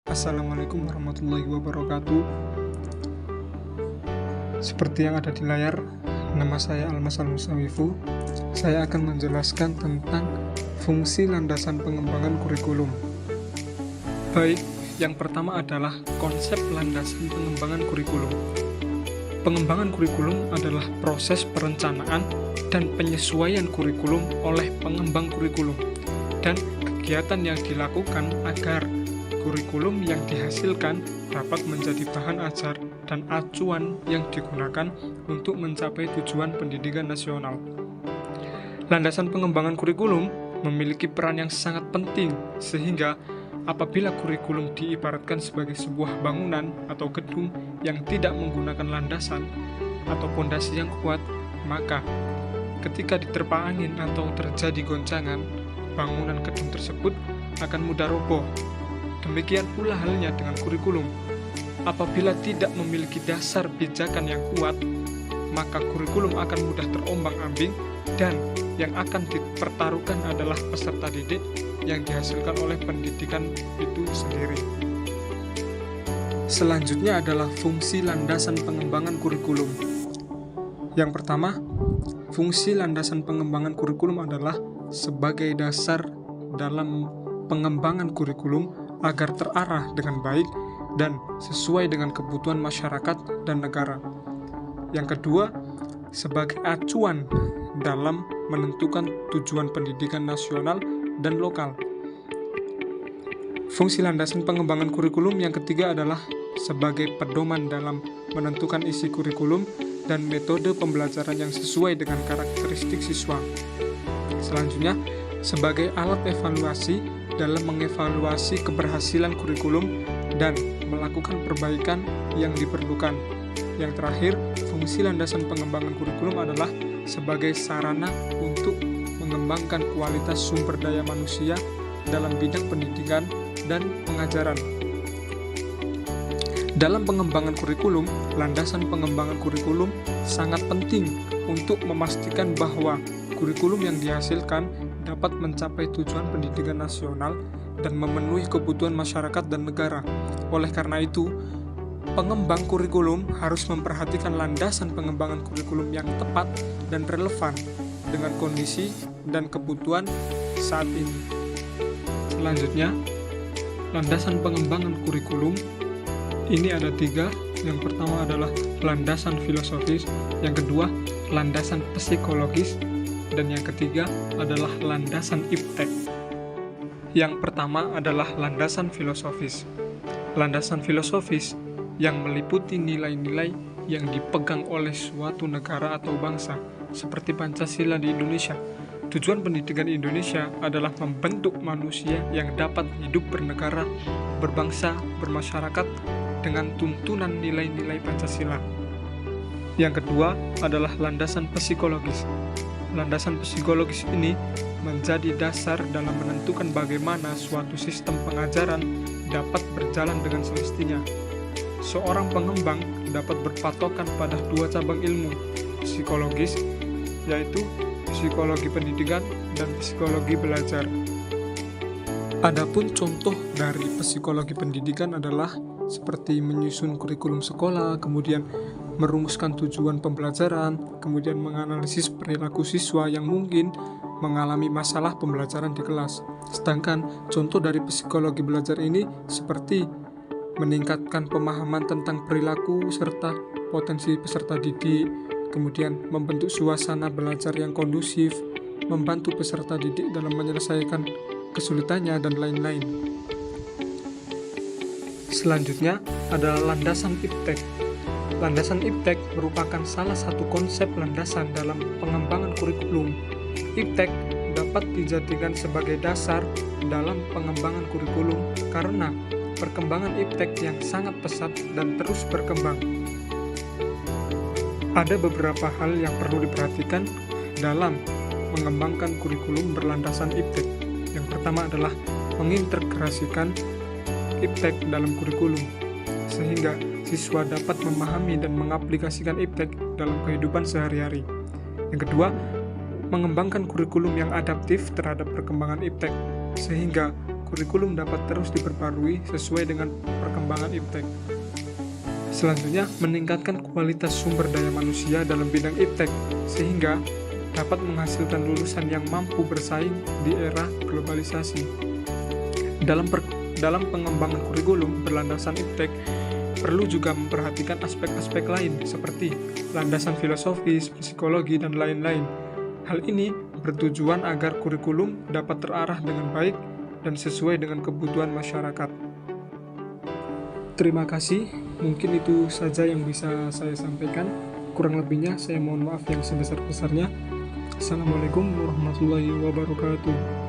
Assalamualaikum warahmatullahi wabarakatuh. Seperti yang ada di layar, nama saya Almas Al-Musawifu. Saya akan menjelaskan tentang fungsi landasan pengembangan kurikulum. Baik, yang pertama adalah konsep landasan pengembangan kurikulum. Pengembangan kurikulum adalah proses perencanaan dan penyesuaian kurikulum oleh pengembang kurikulum dan kegiatan yang dilakukan agar kurikulum yang dihasilkan dapat menjadi bahan ajar dan acuan yang digunakan untuk mencapai tujuan pendidikan nasional. Landasan pengembangan kurikulum memiliki peran yang sangat penting, sehingga apabila kurikulum diibaratkan sebagai sebuah bangunan atau gedung yang tidak menggunakan landasan atau pondasi yang kuat, maka ketika diterpa angin atau terjadi goncangan, bangunan gedung tersebut akan mudah roboh. Demikian pula halnya dengan kurikulum. Apabila tidak memiliki dasar pijakan yang kuat, maka kurikulum akan mudah terombang-ambing dan yang akan dipertaruhkan adalah peserta didik yang dihasilkan oleh pendidikan itu sendiri. Selanjutnya adalah fungsi landasan pengembangan kurikulum. Yang pertama, fungsi landasan pengembangan kurikulum adalah sebagai dasar dalam pengembangan kurikulum agar terarah dengan baik dan sesuai dengan kebutuhan masyarakat dan negara. Yang kedua, sebagai acuan dalam menentukan tujuan pendidikan nasional dan lokal. Fungsi landasan pengembangan kurikulum yang ketiga adalah sebagai pedoman dalam menentukan isi kurikulum dan metode pembelajaran yang sesuai dengan karakteristik siswa. Selanjutnya, sebagai alat evaluasi dalam mengevaluasi keberhasilan kurikulum dan melakukan perbaikan yang diperlukan. Yang terakhir, fungsi landasan pengembangan kurikulum adalah sebagai sarana untuk mengembangkan kualitas sumber daya manusia dalam bidang pendidikan dan pengajaran. Dalam pengembangan kurikulum, landasan pengembangan kurikulum sangat penting untuk memastikan bahwa kurikulum yang dihasilkan dapat mencapai tujuan pendidikan nasional dan memenuhi kebutuhan masyarakat dan negara. Oleh karena itu, pengembang kurikulum harus memperhatikan landasan pengembangan kurikulum yang tepat dan relevan dengan kondisi dan kebutuhan saat ini. Selanjutnya, landasan pengembangan kurikulum ini ada 3. Yang pertama adalah landasan filosofis, yang kedua landasan psikologis, dan yang ketiga adalah landasan iptek. Yang pertama adalah landasan filosofis. Landasan filosofis yang meliputi nilai-nilai yang dipegang oleh suatu negara atau bangsa, seperti Pancasila di Indonesia. Tujuan pendidikan Indonesia adalah membentuk manusia yang dapat hidup bernegara, berbangsa, bermasyarakat dengan tuntunan nilai-nilai Pancasila. Yang kedua adalah landasan psikologis. Landasan psikologis ini menjadi dasar dalam menentukan bagaimana suatu sistem pengajaran dapat berjalan dengan semestinya. Seorang pengembang dapat berpatokan pada 2 cabang ilmu psikologis, yaitu psikologi pendidikan dan psikologi belajar. Adapun contoh dari psikologi pendidikan adalah seperti menyusun kurikulum sekolah, kemudian merumuskan tujuan pembelajaran, kemudian menganalisis perilaku siswa yang mungkin mengalami masalah pembelajaran di kelas. Sedangkan contoh dari psikologi belajar ini seperti meningkatkan pemahaman tentang perilaku serta potensi peserta didik, kemudian membentuk suasana belajar yang kondusif, membantu peserta didik dalam menyelesaikan kesulitannya, dan lain-lain. Selanjutnya adalah landasan iptek. Landasan iptek merupakan salah satu konsep landasan dalam pengembangan kurikulum. Iptek dapat dijadikan sebagai dasar dalam pengembangan kurikulum karena perkembangan iptek yang sangat pesat dan terus berkembang. Ada beberapa hal yang perlu diperhatikan dalam mengembangkan kurikulum berlandasan iptek. Yang pertama adalah mengintegrasikan iptek dalam kurikulum, sehingga siswa dapat memahami dan mengaplikasikan iptek dalam kehidupan sehari-hari. Yang kedua, mengembangkan kurikulum yang adaptif terhadap perkembangan iptek, sehingga kurikulum dapat terus diperbarui sesuai dengan perkembangan iptek. Selanjutnya, meningkatkan kualitas sumber daya manusia dalam bidang iptek, sehingga dapat menghasilkan lulusan yang mampu bersaing di era globalisasi. Dalam pengembangan kurikulum berlandasan iptek, perlu juga memperhatikan aspek-aspek lain seperti landasan filosofis, psikologi, dan lain-lain. Hal ini bertujuan agar kurikulum dapat terarah dengan baik dan sesuai dengan kebutuhan masyarakat. Terima kasih, mungkin itu saja yang bisa saya sampaikan. Kurang lebihnya saya mohon maaf yang sebesar-besarnya. Assalamualaikum warahmatullahi wabarakatuh.